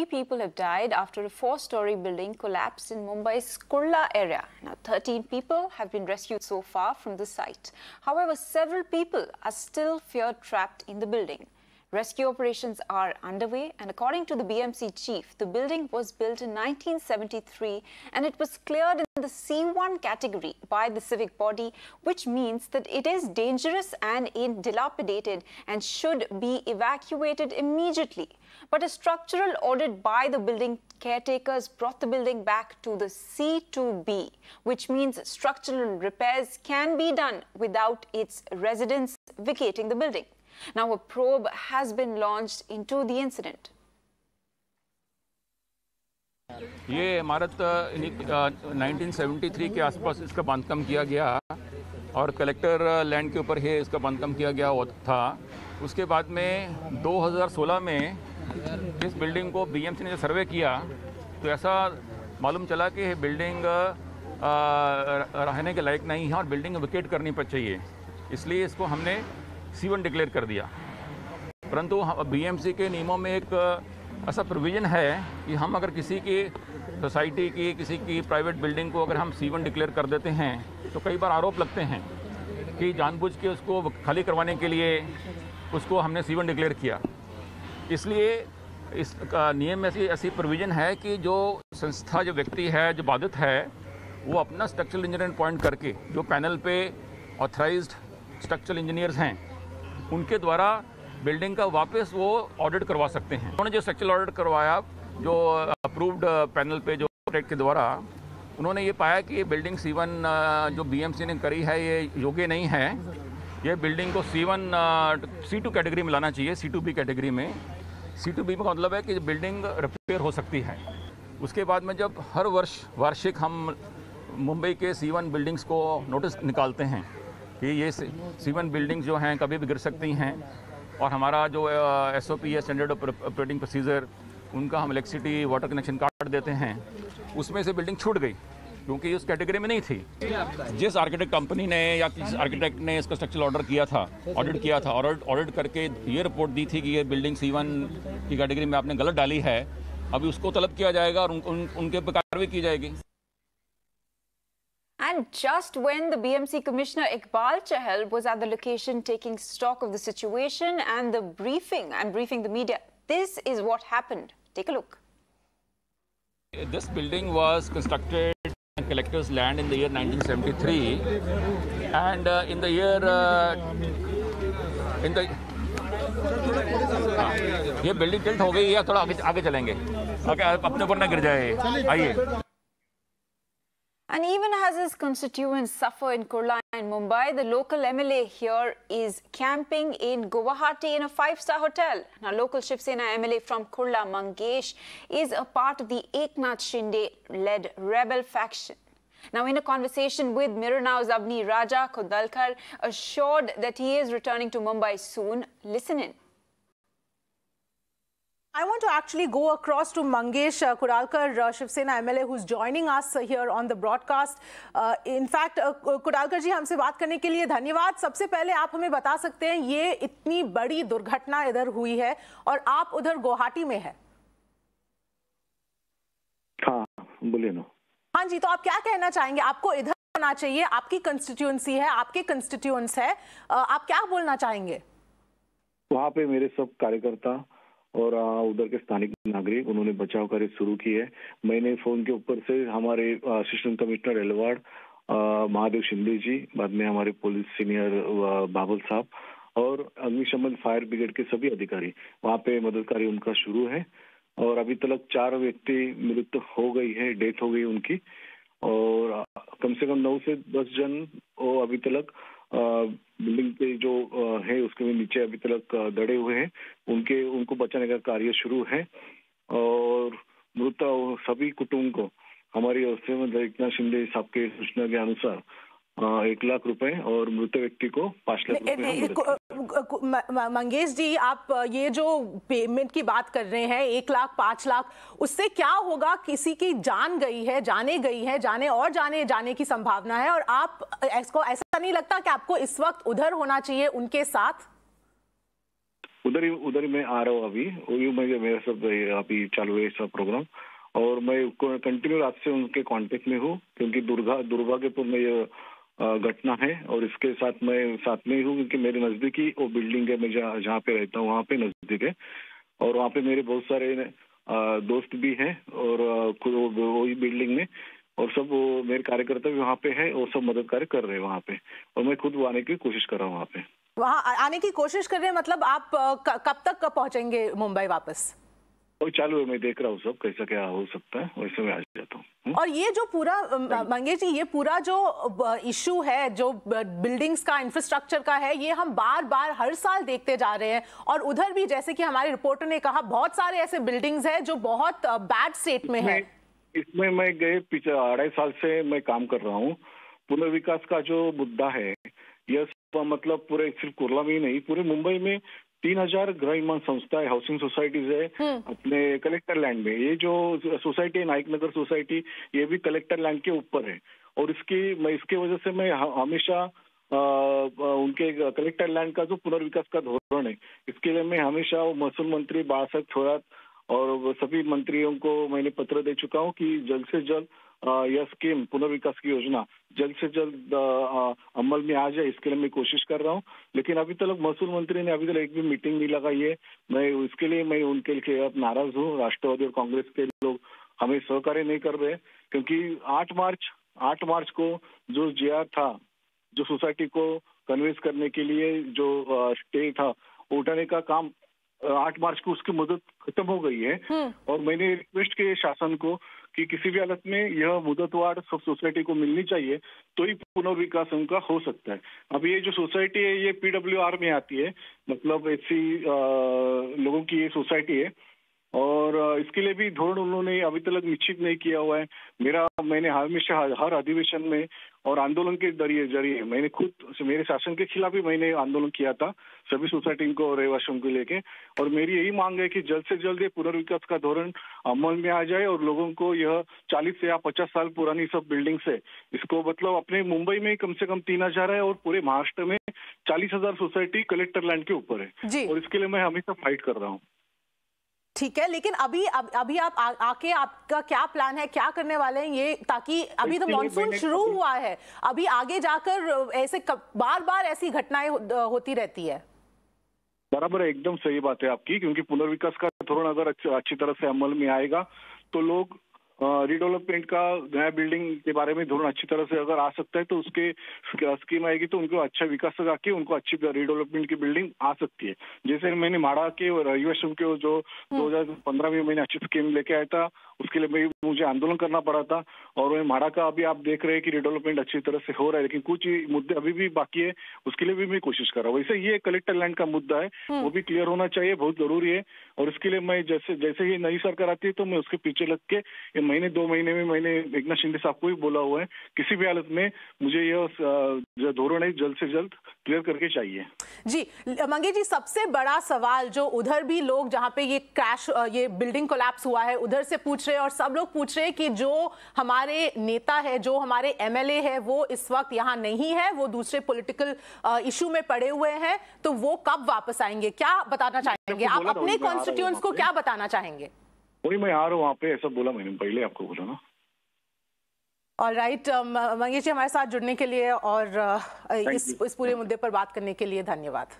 3 people have died after a 4-story building collapsed in Mumbai's Kurla area. Now, 13 people have been rescued so far from the site. However, several people are still feared trapped in the building. Rescue operations are underway, and according to the BMC chief, the building was built in 1973 and it was cleared in the C1 category by the civic body, which means that it is dangerous and dilapidated and should be evacuated immediately. But a structural audit by the building caretakers brought the building back to the C2B, which means structural repairs can be done without its residents vacating the building. Now, a probe has been launched into the incident. ये इमारत 1973 के आसपास इसका बांधकाम किया गया और collector land के ऊपर ही इसका बांधकाम किया गया था। उसके बाद में 2016 में इस बिल्डिंग को बीएमसी ने सर्वे किया तो ऐसा मालूम चला कि बिल्डिंग रहने के लायक नहीं है और बिल्डिंग वेकेट करनी चाहिए, इसलिए इसको हमने C1 डिक्लेयर कर दिया। परंतु बीएमसी के नियमों में एक ऐसा प्रोविज़न है कि हम अगर किसी की सोसाइटी की किसी की प्राइवेट बिल्डिंग को अगर हम C1 डिक्लेयर कर देते हैं तो कई बार आरोप लगते हैं कि जानबूझ के उसको खाली करवाने के लिए उसको हमने C1 डिक्लेयर किया। इसलिए इस नियम में ऐसी प्रोविज़न है कि जो संस्था जो व्यक्ति है जो बाधित है वो अपना स्ट्रक्चरल इंजीनियर अपॉइंट करके जो पैनल पे ऑथराइज्ड स्ट्रक्चरल इंजीनियर्स हैं उनके द्वारा बिल्डिंग का वापस वो ऑडिट करवा सकते हैं। उन्होंने जो स्ट्रक्चरल ऑडिट करवाया जो अप्रूव्ड पैनल पे जो ऑडिट के द्वारा उन्होंने ये पाया कि ये बिल्डिंग C1 जो बीएमसी ने करी है ये योग्य नहीं है। ये बिल्डिंग को C2 कैटेगरी में लाना चाहिए, C2B कैटेगरी में। C2B का मतलब है कि बिल्डिंग रिपेयर हो सकती है। उसके बाद में जब हर वर्ष वार्षिक हम मुंबई के C1 बिल्डिंग्स को नोटिस निकालते हैं कि ये C1 बिल्डिंग्स जो हैं कभी भी गिर सकती हैं और हमारा जो SOP है स्टैंडर्ड ऑपरेटिंग प्रोसीजर उनका हम इलेक्ट्रिसिटी वाटर कनेक्शन काट देते हैं, उसमें से बिल्डिंग छूट गई क्योंकि उस कैटेगरी में नहीं थी। जिस आर्किटेक्ट कंपनी ने या किस आर्किटेक्ट ने इसका स्ट्रक्चरल ऑडिट किया था और ऑडिट करके ये रिपोर्ट दी थी कि ये बिल्डिंग C1 की कैटेगरी में आपने गलत डाली है, अभी उसको तलब किया जाएगा और उनके ऊपर कार्रवाई की जाएगी। And just when the BMC Commissioner Iqbal Chahal was at the location taking stock of the situation and briefing the media, this is what happened. Take a look. This building was constructed on collector's land in the year 1973 and in the year ये building tilt हो गई है, थोड़ा आगे चलेंगे अपने ऊपर ना गिर जाए। आइए। And even as his constituents suffer in Kurla and Mumbai, the local MLA here is camping in Guwahati in a 5-star hotel. Now, local Shiv Sena MLA from Kurla, Mangesh, is a part of the Eknath Shinde-led rebel faction. Now, in a conversation with Mirror Now's Abni Raja, Khodalkar assured that he is returning to Mumbai soon. Listen in. I want to actually go across to Mangesh Khodalkar, Shiv Sena MLA, who's joining us here on the broadcast. In fact, Khodalkar जी हमसे बात करने के लिए धन्यवाद। सबसे पहले आप हमें बता सकते हैं ये इतनी बड़ी दुर्घटना इधर हुई है और आप उधर गुवाहाटी में हैं। हाँ, बोलिए ना। हाँ जी, तो आप क्या कहना चाहेंगे? आपको इधर होना चाहिए, आपकी कंस्टिट्यूएंसी है, आपके कंस्टिट्यूएंट्स है, आप क्या बोलना चाहेंगे? वहाँ पे मेरे सब कार्यकर्ता और उधर के स्थानिक नागरिक उन्होंने बचाव कार्य शुरू की है। मैंने फोन के ऊपर से हमारे असिस्टेंट कमिश्नर एलवाड़ महादेव शिंदे जी, बाद में हमारे पुलिस सीनियर बाबुल साहब और अग्निशमन फायर ब्रिगेड के सभी अधिकारी वहाँ पे मदद कार्य उनका शुरू है और अभी तक 4 व्यक्ति मृत्यु हो गई है, डेथ हो गई उनकी और कम से कम 9 से 10 जन वो अभी तक बिल्डिंग पे जो है उसके नीचे अभी तक दड़े हुए हैं, उनको बचाने का कार्य शुरू है और मृत सभी कुटुंब को हमारी ओर से एकनाथ शिंदे साहब के सूचना के अनुसार 1 लाख रुपए और मृत व्यक्ति को 5 लाख रुपए। मंगेश जी, आप ये जो पेमेंट की बात कर रहे हैं 1 लाख 5 लाख, उससे क्या होगा? किसी की जान गई है, जाने की संभावना है और आप ऐसा नहीं लगता कि आपको इस वक्त उधर होना चाहिए उनके साथ? उधर ही मैं आ रहा हूँ अभी। वही मेरा सब अभी चालू है सब प्रोग्राम, और मैं कंटिन्यू रात से उनके कांटेक्ट में हूँ, क्योंकि दुर्भाग्यपूर्ण ये घटना है। और इसके साथ मैं साथ में हूँ, क्योंकि मेरे नजदीकी वो बिल्डिंग है, मैं जहाँ पे रहता हूँ वहाँ पे नजदीक है, और वहाँ पे मेरे बहुत सारे दोस्त भी हैं, और वही बिल्डिंग में, और सब वो मेरे कार्यकर्ता भी वहाँ पे है, और सब मदद कार्य कर रहे हैं वहाँ पे, और मैं खुद आने की कोशिश कर रहा हूँ वहाँ पे। वहाँ आने की कोशिश कर रहे हैं, मतलब आप कब तक पहुंचेंगे मुंबई वापस? और चालू है, मैं देख रहा हूँ सब कैसा क्या हो सकता है, वैसे मैं आ जाता हूँ। और ये जो पूरा मंगेश जी, ये पूरा जो इशू है जो बिल्डिंग्स का, इंफ्रास्ट्रक्चर का है, ये हम बार बार हर साल देखते जा रहे हैं। और उधर भी जैसे कि हमारे रिपोर्टर ने कहा, बहुत सारे ऐसे बिल्डिंग्स हैं जो बहुत बैड स्टेट में है। इसमें मैं गए पिछले 2.5 साल से मैं काम कर रहा हूँ। पुनर्विकास का जो मुद्दा है, यह मतलब पूरे सिर्फ कुर्ला में ही नहीं, पूरे मुंबई में 3000 गृह निर्माण संस्थाएं, हाउसिंग सोसाइटीज है अपने कलेक्टर लैंड में। ये जो सोसाइटी है, नाइक नगर सोसाइटी, ये भी कलेक्टर लैंड के ऊपर है। और इसके वजह से मैं हमेशा उनके कलेक्टर लैंड का जो पुनर्विकास का धोरण है, इसके लिए मैं हमेशा महसूल मंत्री बाला साहेब थोरात और सभी मंत्रियों को मैंने पत्र दे चुका हूँ कि जल्द से जल्द यह स्कीम, पुनर्विकास की योजना जल्द से जल्द अमल में आ जाए, इसके लिए मैं कोशिश कर रहा हूँ। लेकिन अभी तक महसूल मंत्री ने अभी तक एक भी मीटिंग नहीं लगाई है। इसके लिए मैं उनके लिए नाराज हूँ। राष्ट्रवादी और कांग्रेस के लोग हमें सहकार्य नहीं कर रहे, क्योंकि 8 मार्च को जो जीआर था, जो सोसाइटी को कन्विंस करने के लिए जो स्टे था, उठाने का काम 8 मार्च को उसकी मुदत खत्म हो गई है। और मैंने रिक्वेस्ट की शासन को कि किसी भी हालत में यह मुदतवार सब सोसाइटी को मिलनी चाहिए, तो ही पुनर्विकास उनका हो सकता है। अब ये जो सोसाइटी है, ये PWR में आती है, मतलब ऐसी लोगों की ये सोसाइटी है, और इसके लिए भी धोरण उन्होंने अभी तक निश्चित नहीं किया हुआ है। मैंने हमेशा हर अधिवेशन में और आंदोलन के जरिए मैंने खुद मेरे शासन के खिलाफ भी मैंने आंदोलन किया था, सभी सोसाइटी को और रहवासियों को लेके। और मेरी यही मांग है कि जल्द से जल्द ये पुनर्विकास का धोरण अमल में आ जाए, और लोगों को यह 40 या 50 साल पुरानी सब बिल्डिंग है, इसको मतलब अपने मुंबई में कम से कम 3000 है, और पूरे महाराष्ट्र में 40,000 सोसाइटी कलेक्टर लैंड के ऊपर है, और इसके लिए मैं हमेशा फाइट कर रहा हूँ। ठीक है, लेकिन अभी आप आके आपका क्या प्लान है, क्या करने वाले हैं ये, ताकि अभी तो मॉनसून शुरू हुआ है, अभी आगे जाकर ऐसे बार बार ऐसी घटनाएं होती रहती है। बराबर है, एकदम सही बात है आपकी, क्योंकि पुनर्विकास का धोरण अगर अच्छी तरह से अमल में आएगा तो लोग रिडेवलपमेंट का, नया बिल्डिंग के बारे में धोरण अच्छी तरह से अगर आ सकता है तो उसके स्कीम आएगी, तो उनको अच्छा विकास आके उनको अच्छी रिडेवलपमेंट की बिल्डिंग आ सकती है। जैसे मैंने माड़ा के रहिवासियों के जो 2015 में मैंने अच्छी स्कीम लेके आया था, उसके लिए मुझे आंदोलन करना पड़ा था। और माड़ा का अभी आप देख रहे हैं कि रिडेवलपमेंट अच्छी तरह से हो रहा है, लेकिन कुछ मुद्दे अभी भी बाकी है, उसके लिए भी मैं कोशिश कर रहा हूँ। वैसे ये कलेक्टर लैंड का मुद्दा है, वो भी क्लियर होना चाहिए, बहुत जरूरी है। और इसके लिए मैं जैसे ही नई सरकार आती है तो मैं उसके पीछे लग के 2 महीने में मैंने एकनाथ शिंदे साहब को ही बोला हुआ है, किसी भी हालत में मुझे यह धोरण है जल्द से जल्द क्लियर करके चाहिए। जी मंगेश जी, सबसे बड़ा सवाल जो उधर भी लोग, जहां पे ये बिल्डिंग कोलैप्स हुआ है, उधर से पूछ रहे हैं, और सब लोग पूछ रहे हैं कि जो हमारे नेता है, जो हमारे MLA है, वो इस वक्त यहाँ नहीं है, वो दूसरे पॉलिटिकल इशू में पड़े हुए हैं, तो वो कब वापस आएंगे? क्या बताना चाहेंगे आप अपने कॉन्स्टिट्यूएंट्स को, क्या बताना चाहेंगे? वही मैं आ रहा हूँ वहाँ पे, ऐसा बोला मैंने पहले आपको बोला ना। ऑलराइट, मंगेश जी हमारे साथ जुड़ने के लिए और इस पूरे मुद्दे पर बात करने के लिए धन्यवाद।